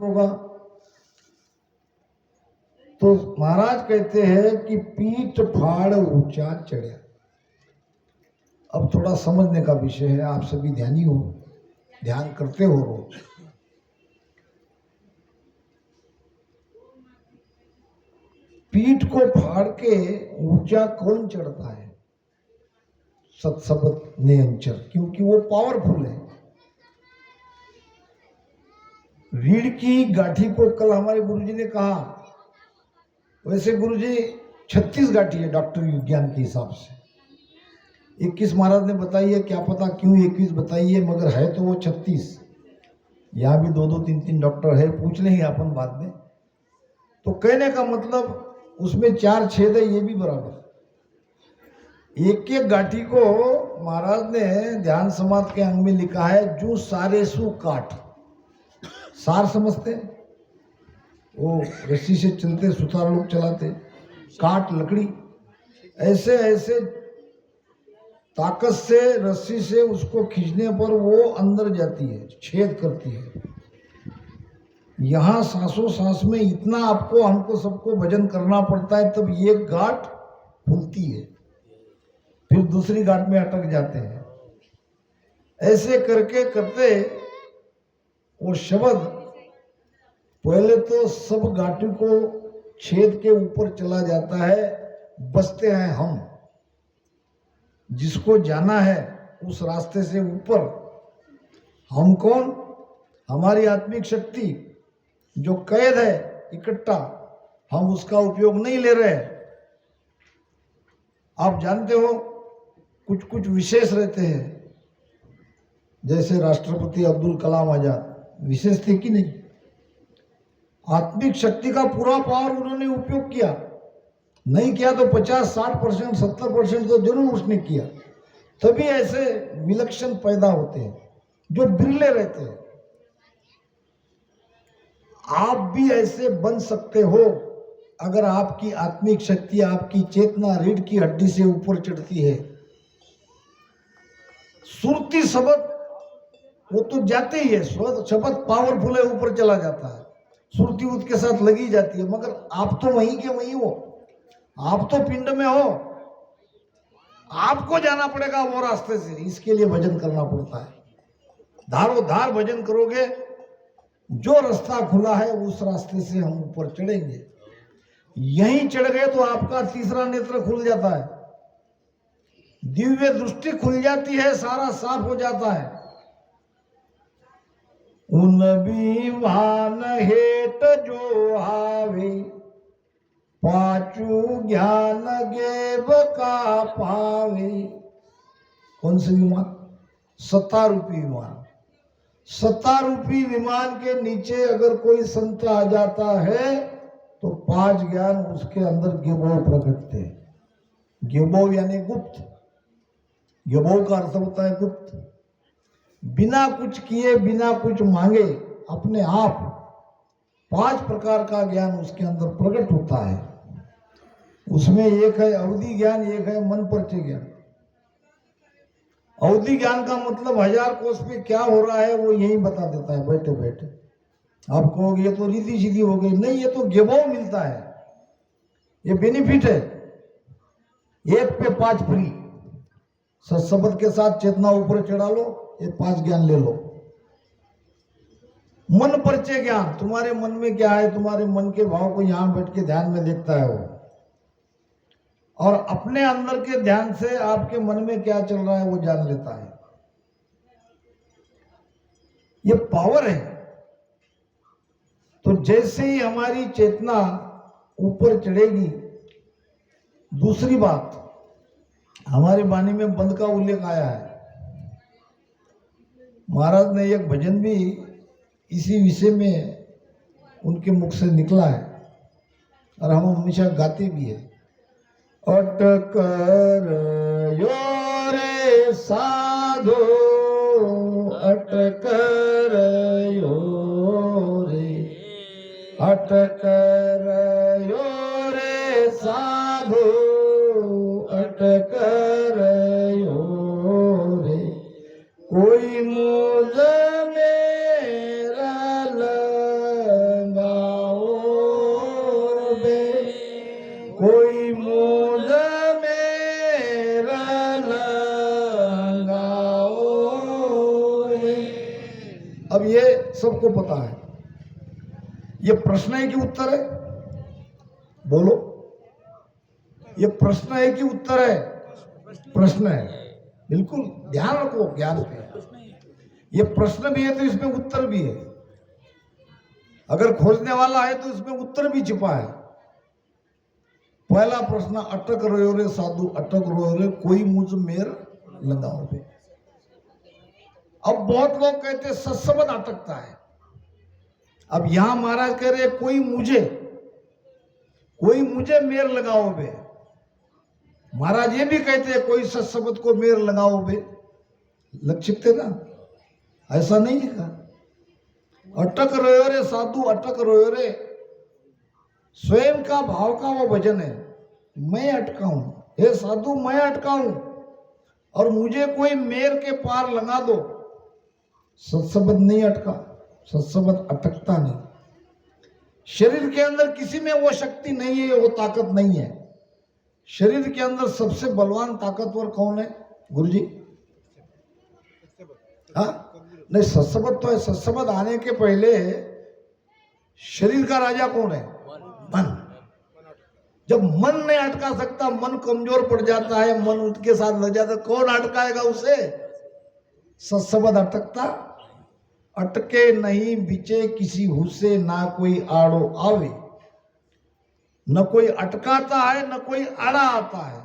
होगा। तो महाराज कहते हैं कि पीठ फाड़ ऊंचा चढ़ा। अब थोड़ा समझने का विषय है, आप सभी ध्यानी हो, ध्यान करते हो रोज। पीठ को फाड़ के ऊंचा कौन चढ़ता है? सत्सबत नियंचर, क्योंकि वो पावरफुल है। रीढ़ की गांठी को कल हमारे गुरुजी ने कहा, वैसे गुरुजी 36 गांठी है डॉक्टर विज्ञान के हिसाब से। 21 महाराज ने बताई है, क्या पता क्यों 21 बताई है, मगर है तो वो 36। यहाँ भी 2-2, 3-3 डॉक्टर है, पूछ लेंगे अपन बाद में। तो कहने का मतलब उसमें 4 छेद है, ये भी बराबर। एक एक गांठी को महाराज ने ध्यान समाधि के अंग में लिखा है, जो सारे सु काट। सार समझते हैं? वो रस्सी से चलते, सुतार लोग चलाते, काट लकड़ी, ऐसे ऐसे ताकत से रस्सी से उसको खींचने पर वो अंदर जाती है, छेद करती है। यहाँ सांसों सांस में इतना आपको हमको सबको वजन करना पड़ता है, तब ये गांठ खुलती है, फिर दूसरी गांठ में अटक जाते हैं। ऐसे करके करते वो शब्द पहले तो सब गांठी को छेद के ऊपर चला जाता है, बसते हैं हम। जिसको जाना है उस रास्ते से ऊपर। हम कौन? हमारी आत्मिक शक्ति जो कैद है इकट्ठा, हम उसका उपयोग नहीं ले रहे। आप जानते हो कुछ कुछ विशेष रहते हैं, जैसे राष्ट्रपति अब्दुल कलाम आजाद विशेष थे कि नहीं? आत्मिक शक्ति का पूरा पावर उन्होंने उपयोग किया। नहीं किया तो 50, 60%, 70% तो जरूर उसने किया। तभी ऐसे विलक्षण पैदा होते हैं जो बिरले रहते हैं। आप भी ऐसे बन सकते हो अगर आपकी आत्मिक शक्ति, आपकी चेतना रीढ़ की हड्डी से ऊपर चढ़ती है। सुरती शब्द वो तो जाते ही है, शब्द पावरफुल है, ऊपर चला जाता है, सुरती उसके साथ लगी जाती है, मगर आप तो वहीं के वहीं हो, आप तो पिंड में हो, आपको जाना पड़ेगा वो रास्ते से। इसके लिए भजन करना पड़ता है, धारो धार भजन करोगे, जो रास्ता खुला है उस रास्ते से हम ऊपर चढ़ेंगे। यहीं चढ़ गए तो आपका तीसरा नेत्र खुल जाता है, दिव्य दृष्टि खुल जाती है, सारा साफ हो जाता है। उन विमान हेट जो आवे, पाचू ज्ञान गेब का पावे। कौन सी विमान? सत्ता रूपी विमान। सत्ता रूपी विमान के नीचे अगर कोई संत आ जाता है तो 5 ज्ञान उसके अंदर गेबो प्रकटते हैं। गेबो यानी गुप्त। गेबो का अर्थ होता है गुप्त। बिना कुछ किए, बिना कुछ मांगे, अपने आप 5 प्रकार का ज्ञान उसके अंदर प्रकट होता है। उसमें एक है अवधि ज्ञान, एक है मन परिचय ज्ञान। अवधि ज्ञान का मतलब 1000 कोस पे क्या हो रहा है वो यही बता देता है बैठे बैठे। आप कहोगे ये तो रीति सीधी हो गई, नहीं, ये तो गेबो मिलता है, ये बेनिफिट है। 1 पे 5 फ्री। सत्सबद के साथ चेतना ऊपर चढ़ा लो, ये 5 ज्ञान ले लो। मन परिचय ज्ञान, तुम्हारे मन में क्या है, तुम्हारे मन के भाव को यहां बैठ के ध्यान में देखता है वो, और अपने अंदर के ध्यान से आपके मन में क्या चल रहा है वो जान लेता है। ये पावर है। तो जैसे ही हमारी चेतना ऊपर चढ़ेगी, दूसरी बात, हमारे वाणी में बंद का उल्लेख आया है। महाराज ने एक भजन भी इसी विषय में उनके मुख से निकला है और हम हमेशा गाते भी है। अटकर यो रे साधो, अटकर यो रे, अटकर यो रे साधो, अटकर यो रे। कोई मूल मेरा ये प्रश्न है कि उत्तर है? बोलो, ये प्रश्न है कि उत्तर है? प्रश्न है। बिल्कुल ध्यान रखो ज्ञान पे। ये प्रश्न भी है तो इसमें उत्तर भी है। अगर खोजने वाला है तो इसमें उत्तर भी छिपा है। पहला प्रश्न, अटक रहो रे साधु अटक रहो रे, कोई मुझ मेर लगाओ बे। अब बहुत लोग कहते हैं सत्सबद अटकता है। अब यहां महाराज कह रहे कोई मुझे मेर लगाओ बे। महाराज ये भी कहते हैं कोई सत्सबद को मेर लगाओ बे। लग छिपते ना, ऐसा नहीं लिखा। अटक रहो रे साधु अटक रहो रे, स्वयं का भाव का वो भजन है। मैं अटका हूं, हे साधु मैं अटका हूं और मुझे कोई मेर के पार लगा दो। सत्सबद नहीं अटका, सत्सबद अटकता नहीं। शरीर के अंदर किसी में वो शक्ति नहीं है, वो ताकत नहीं है। शरीर के अंदर सबसे बलवान ताकतवर कौन है गुरुजी? हाँ नहीं, सत्सबद तो है। सत्सबद आने के पहले शरीर का राजा कौन है? मन। जब मन नहीं अटका सकता, मन कमजोर पड़ जाता है, मन उसके साथ लग जाता है, कौन अटकाएगा उसे? सत्सबद अटकता अटके नहीं बिचे किसी हुसे, ना कोई आड़ो आवे। न कोई अटकाता है न कोई आड़ा आता है,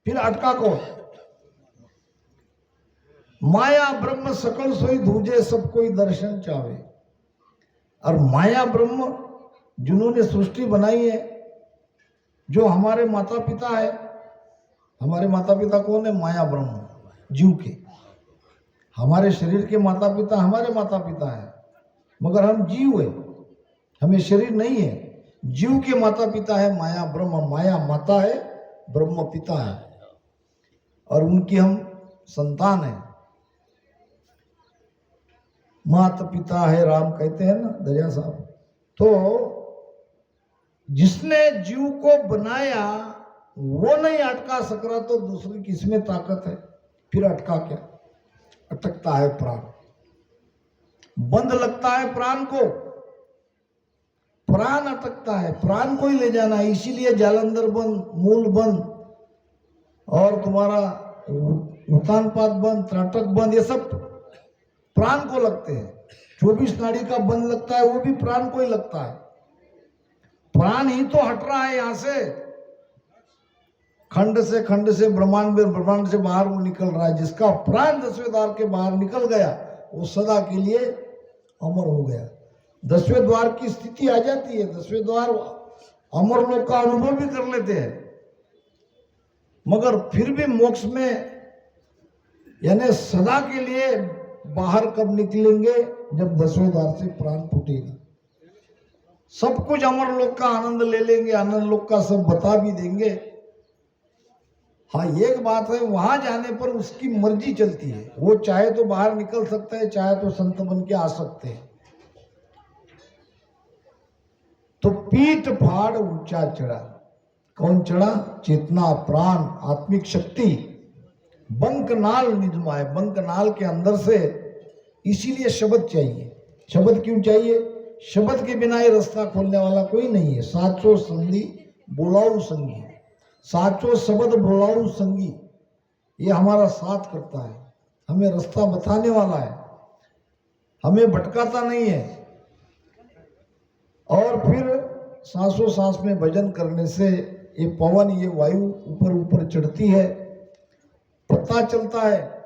फिर अटका कौन? माया ब्रह्म सकल सोई धूजे, सब कोई दर्शन चावे। और माया ब्रह्म जिन्होंने सृष्टि बनाई है, जो हमारे माता पिता है। हमारे माता पिता कौन है? माया ब्रह्म जीव के। हमारे शरीर के माता पिता हमारे माता पिता है, मगर हम जीव है, हमें शरीर नहीं है। जीव के माता पिता है माया ब्रह्म। माया माता है, ब्रह्म पिता है, और उनकी हम संतान है। माता पिता है राम कहते हैं ना दरिया साहब। तो जिसने जीव को बनाया वो नहीं अटका सक रहा, तो दूसरी किसमें ताकत है? फिर अटका क्या? अटकता है प्राण, बंद लगता है प्राण को, प्राण अटकता है। प्राण को ही ले जाना है, इसीलिए जालंधर बंद, मूल बंद, और तुम्हारा उतानपाद बंद, त्राटक बंद, ये सब प्राण को लगते हैं। 24 नाड़ी का बंद लगता है, वो भी प्राण को ही लगता है। प्राण ही तो हट रहा है यहां से, खंड से ब्रह्मांड में, ब्रह्मांड से बाहर वो निकल रहा है। जिसका प्राण 10वें द्वार के बाहर निकल गया वो सदा के लिए अमर हो गया। 10वें द्वार की स्थिति आ जाती है, 10वें द्वार अमर लोग का अनुभव भी कर लेते हैं, मगर फिर भी मोक्ष में यानी सदा के लिए बाहर कब निकलेंगे? जब 10वें द्वार से प्राण फूटेगा। सब कुछ अमर लोक का आनंद ले लेंगे, आनंद लोक का सब बता भी देंगे। हाँ एक बात है, वहां जाने पर उसकी मर्जी चलती है। वो चाहे तो बाहर निकल सकता है, चाहे तो संत बन के आ सकते हैं। तो पीठ फाड़ ऊंचा चढ़ा। कौन चढ़ा? चेतना, प्राण, आत्मिक शक्ति। बंकनाल निजमाए, बंकनाल के अंदर से। इसीलिए शब्द चाहिए। शब्द क्यों चाहिए? शब्द के बिना ये रास्ता खोलने वाला कोई नहीं है। साचो संगी बोलाऊ संगी, साचो शब्द बोलाऊ संगी, ये हमारा साथ करता है, हमें रास्ता बताने वाला है, हमें भटकाता नहीं है। और फिर सांसों सांस में भजन करने से ये पवन, ये वायु ऊपर ऊपर चढ़ती है, पता चलता है।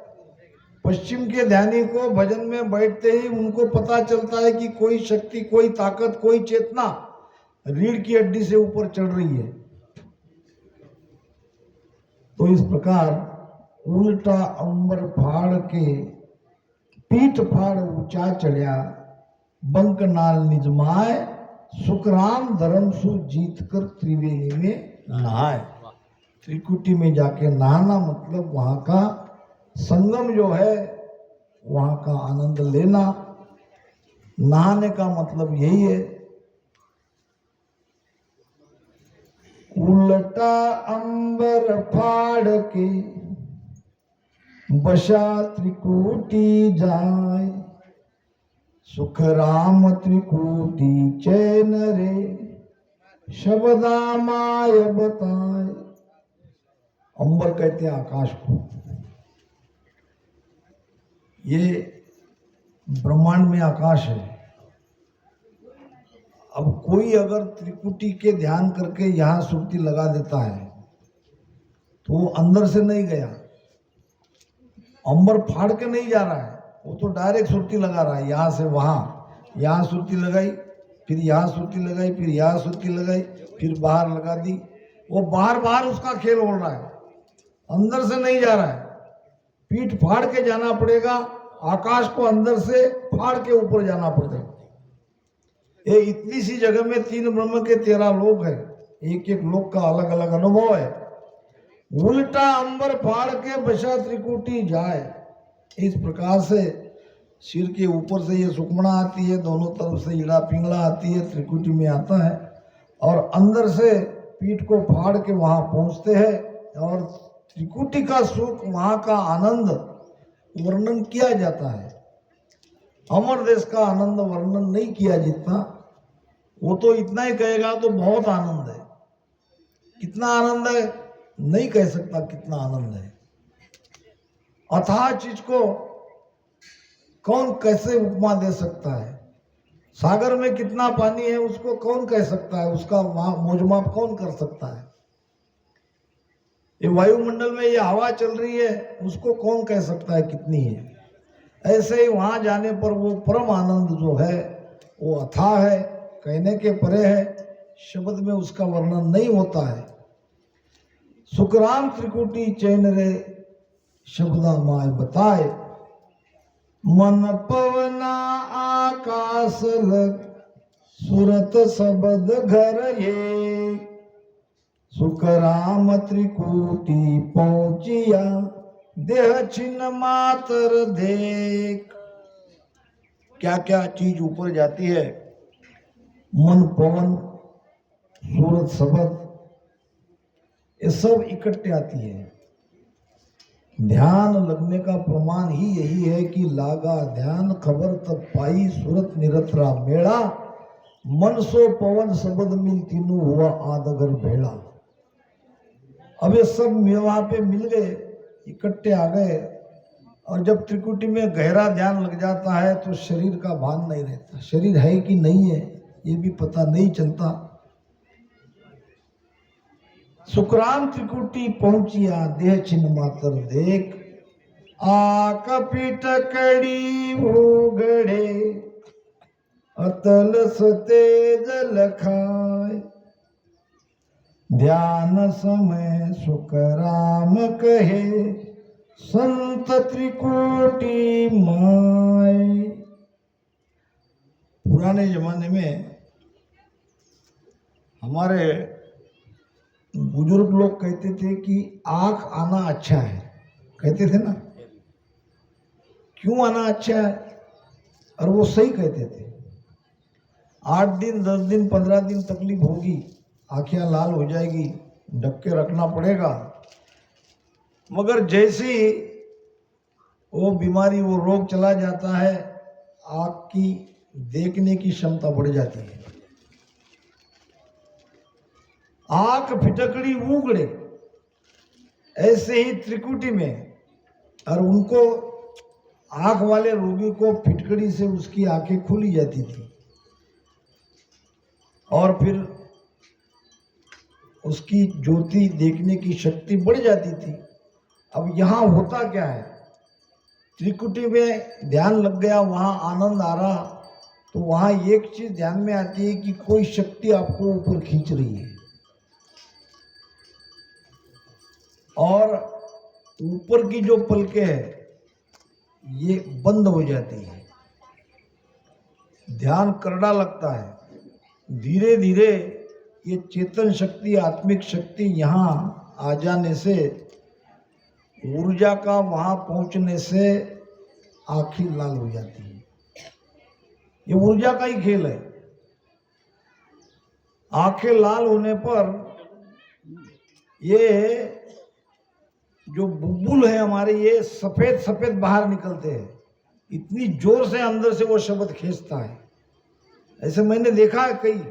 पश्चिम के ध्यानी को भजन में बैठते ही उनको पता चलता है कि कोई शक्ति, कोई ताकत, कोई चेतना रीढ़ की हड्डी से ऊपर चढ़ रही है। तो इस प्रकार उल्टा अंबर फाड़ के पीठ फाड़ ऊंचा चढ़िया, बंकनाल निजमाए, सुखराम धर्म सु जीत कर त्रिवेणी में नहाए। त्रिकुटी में जाके नहाना मतलब वहां का संगम जो है, वहां का आनंद लेना। नहाने का मतलब यही है। उल्टा अंबर फाड़ के बशा त्रिकुटी जाए, सुख राम त्रिकूटी चैन रे शब्दा माय बताए। अंबर कहते हैं आकाश को। ये ब्रह्मांड में आकाश है। अब कोई अगर त्रिकुटी के ध्यान करके यहां सुर्ती लगा देता है तो वो अंदर से नहीं गया, अंबर फाड़ के नहीं जा रहा है, वो तो डायरेक्ट सुर्ती लगा रहा है। यहां से वहां, यहां सुर्ती लगाई, फिर यहां सुर्ती लगाई, फिर यहां सुर्ती लगाई, फिर बाहर लगा दी। वो बाहर बाहर उसका खेल हो रहा है, अंदर से नहीं जा रहा है। पीठ फाड़ के जाना पड़ेगा, आकाश को अंदर से फाड़ के ऊपर जाना पड़ेगा। ये इतनी सी जगह में 3 ब्रह्म के 13 लोक है, एक एक लोक का अलग अलग अनुभव है। उल्टा अंबर फाड़ के बशा त्रिकुटी जाए। इस प्रकार से सिर के ऊपर से ये सुकमणा आती है, दोनों तरफ से इड़ा पिंगला आती है, त्रिकुटी में आता है, और अंदर से पीठ को फाड़ के वहां पहुंचते हैं। और त्रिकुटी का सुख, वहां का आनंद वर्णन किया जाता है। अमर देश का आनंद वर्णन नहीं किया जितना। वो तो इतना ही कहेगा तो बहुत आनंद है। कितना आनंद है नहीं कह सकता, कितना आनंद है। अथाह चीज को कौन कैसे उपमा दे सकता है। सागर में कितना पानी है उसको कौन कह सकता है, उसका मोजमाप कौन कर सकता है। ये वायुमंडल में ये हवा चल रही है, उसको कौन कह सकता है कितनी है। ऐसे ही वहां जाने पर वो परम आनंद जो है वो अथाह है, कहने के परे है, शब्द में उसका वर्णन नहीं होता है। सुखराम त्रिकुटी चैन रे शब्दा माय बताए। मन पवना आकाश लग सुरत शब्द घर ये। सुख राम त्रिकुटी पहुंचिया देह छिन्न मातर देख। क्या क्या चीज ऊपर जाती है। मन, पवन, सूरत, शब्द, ये सब इकट्ठे आती है। ध्यान लगने का प्रमाण ही यही है कि लागा ध्यान खबर तब पाई सूरत निरतरा मेड़ा। मन सो पवन शब्द मिल तीनों हुआ आदगर भेड़ा। अब ये सब वहां पे मिल गए, इकट्ठे आ गए, और जब त्रिकुटी में गहरा ध्यान लग जाता है तो शरीर का भान नहीं रहता। शरीर है कि नहीं है ये भी पता नहीं चलता। सुखराम त्रिकुटी पहुंचिया देह छिन्न मातर देख। आक पीठ कड़ी उगड़े अतल सतेज लखाए। ध्यान समय सुख राम कहे संत त्रिकुटी माय। पुराने जमाने में हमारे बुजुर्ग लोग कहते थे कि आंख आना अच्छा है, कहते थे ना। क्यों आना अच्छा है, और वो सही कहते थे। 8 दिन 10 दिन 15 दिन तकलीफ होगी, आंखें लाल हो जाएगी, ढक के रखना पड़ेगा, मगर जैसे वो बीमारी, वो रोग चला जाता है, आंख की देखने की क्षमता बढ़ जाती है। आंख फिटकड़ी उगड़े, ऐसे ही त्रिकुटी में, और उनको आंख वाले रोगी को फिटकड़ी से उसकी आंखें खुली जाती थी, और फिर उसकी ज्योति देखने की शक्ति बढ़ जाती थी। अब यहां होता क्या है, त्रिकुटी में ध्यान लग गया, वहां आनंद आ रहा, तो वहां एक चीज ध्यान में आती है कि कोई शक्ति आपको ऊपर खींच रही है, और ऊपर की जो पलकें हैं ये बंद हो जाती है। ध्यान करड़ा लगता है। धीरे धीरे ये चेतन शक्ति, आत्मिक शक्ति यहाँ आ जाने से, ऊर्जा का वहां पहुंचने से आंखें लाल हो जाती है। ये ऊर्जा का ही खेल है। आंखें लाल होने पर ये जो बुलबुल है हमारे, ये सफेद सफेद बाहर निकलते हैं, इतनी जोर से अंदर से वो शब्द खींचता है। ऐसे मैंने देखा है कई,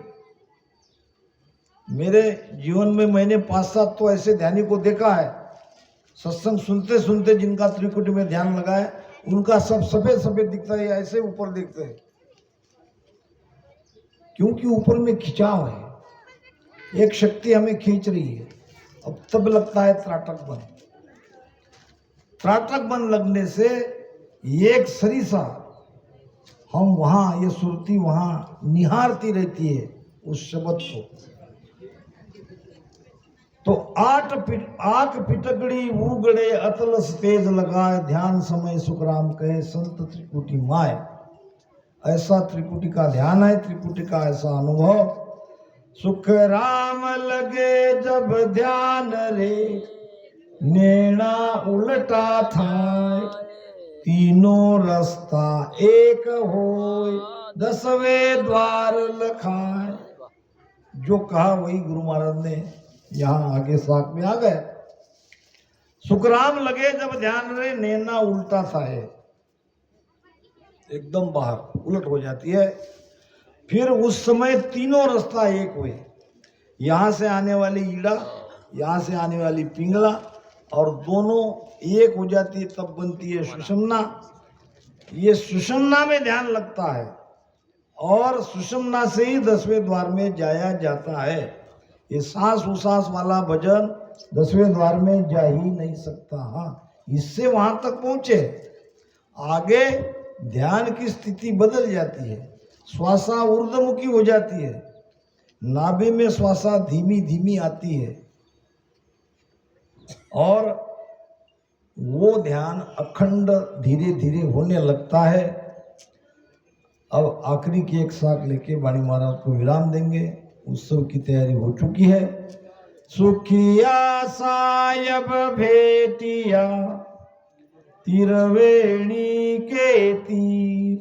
मेरे जीवन में मैंने 5-7 तो ऐसे ध्यानी को देखा है, सत्संग सुनते सुनते जिनका त्रिकुटी में ध्यान लगा है उनका सब सफेद सफेद दिखता है, ऐसे ऊपर देखते हैं, क्योंकि ऊपर में खिंचाव है, एक शक्ति हमें खींच रही है। अब तब लगता है त्राटक बन। त्राटक बन लगने से एक सरिसा हम वहां, ये सुरती वहां निहारती रहती है उस शब्द को। तो आठ पिटकड़ी उगड़े अतलस तेज लगाए, ध्यान समय सुखराम कहे संत त्रिकुटी माय। ऐसा त्रिकुटी का ध्यान है, त्रिकुटी का ऐसा अनुभव। सुख राम लगे जब ध्यान रे, नेणा उल्टा थाय, तीनों रास्ता एक होय, 10वें द्वार लखाय। जो कहा वही गुरु महाराज ने यहाँ आगे साख में आ गए। सुखराम लगे जब ध्यान रे, नैना उल्टा था है, एकदम बाहर उलट हो जाती है। फिर उस समय तीनों रास्ता एक हुए, यहां से आने वाली ईड़ा, यहां से आने वाली पिंगला, और दोनों एक हो जाती है, तब बनती है सुषुम्ना। ये सुषुम्ना में ध्यान लगता है और सुषुम्ना से ही 10वें द्वार में जाया जाता है। ये सांस उसास वाला भजन 10वें द्वार में जा ही नहीं सकता। हाँ, इससे वहां तक पहुंचे, आगे ध्यान की स्थिति बदल जाती है, श्वासा ऊर्ध्वमुखी हो जाती है, नाभि में श्वासा धीमी धीमी आती है और वो ध्यान अखंड धीरे धीरे होने लगता है। अब आखिरी की एक साख लेके वाणी महाराज को विराम देंगे, उत्सव की तैयारी हो चुकी है। सुखिया सायब भेटिया तिरवेणी के तीर,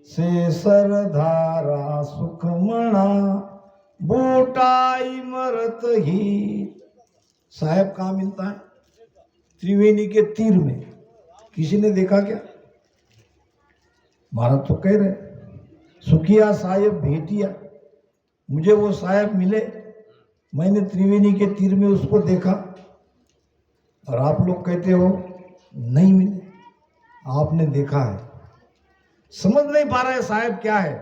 से सरधारा सुखमणा बूटाई मरत ही। साहेब कहाँ मिलता है? त्रिवेणी के तीर में। किसी ने देखा क्या? महाराज तो कह रहे सुखिया साहेब भेटिया, मुझे वो साहेब मिले, मैंने त्रिवेणी के तीर में उसको देखा, और आप लोग कहते हो नहीं मिले। आपने देखा है, समझ नहीं पा रहे साहेब क्या है।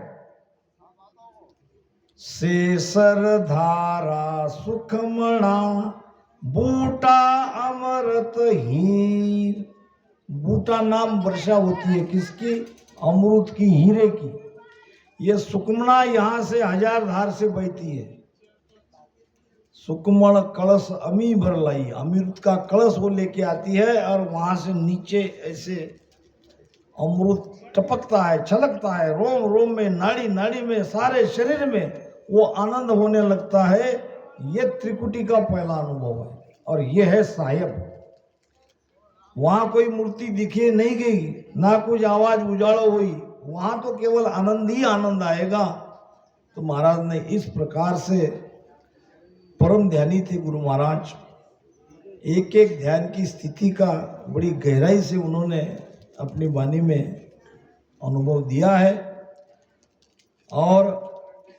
से सरधारा सुखमणा बूटा अमृत हीर। बूटा नाम वर्षा होती है किसकी? अमृत की, हीरे की। ये सुकमणा यहां से 1000 धार से बहती है। सुकमण कलश अमी भर लाई, अमृत का कलश वो लेके आती है और वहां से नीचे ऐसे अमृत टपकता है, छलकता है, रोम रोम में, नाड़ी नाड़ी में, सारे शरीर में वो आनंद होने लगता है। ये त्रिकुटी का पहला अनुभव है और ये है साहेब। वहां कोई मूर्ति दिखी नहीं गई, ना कुछ आवाज उजाड़ो हुई, वहां तो केवल आनंद ही आनंद आएगा। तो महाराज ने इस प्रकार से, परम ध्यानी थे गुरु महाराज, एक एक ध्यान की स्थिति का बड़ी गहराई से उन्होंने अपनी वाणी में अनुभव दिया है। और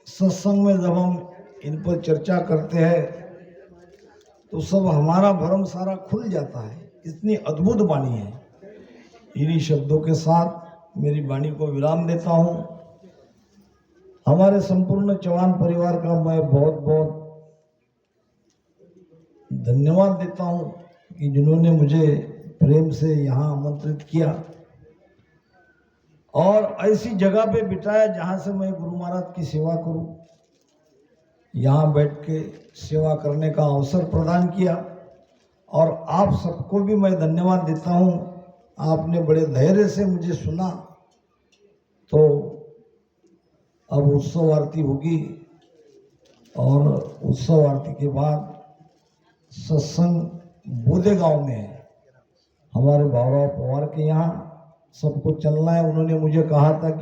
सत्संग में जब हम इन पर चर्चा करते हैं तो सब हमारा भरम सारा खुल जाता है। इतनी अद्भुत वाणी है। इन्हीं शब्दों के साथ मेरी वाणी को विराम देता हूँ। हमारे संपूर्ण चौहान परिवार का मैं बहुत बहुत धन्यवाद देता हूँ कि जिन्होंने मुझे प्रेम से यहाँ आमंत्रित किया और ऐसी जगह पे बिठाया जहाँ से मैं गुरु महाराज की सेवा करूँ। यहाँ बैठ के सेवा करने का अवसर प्रदान किया और आप सबको भी मैं धन्यवाद देता हूँ। आपने बड़े धैर्य से मुझे सुना। तो अब उत्सव आरती होगी और उत्सव आरती के बाद सत्संग बोधे गांव में है, हमारे भावराव पवार के यहाँ सबको चलना है। उन्होंने मुझे कहा था कि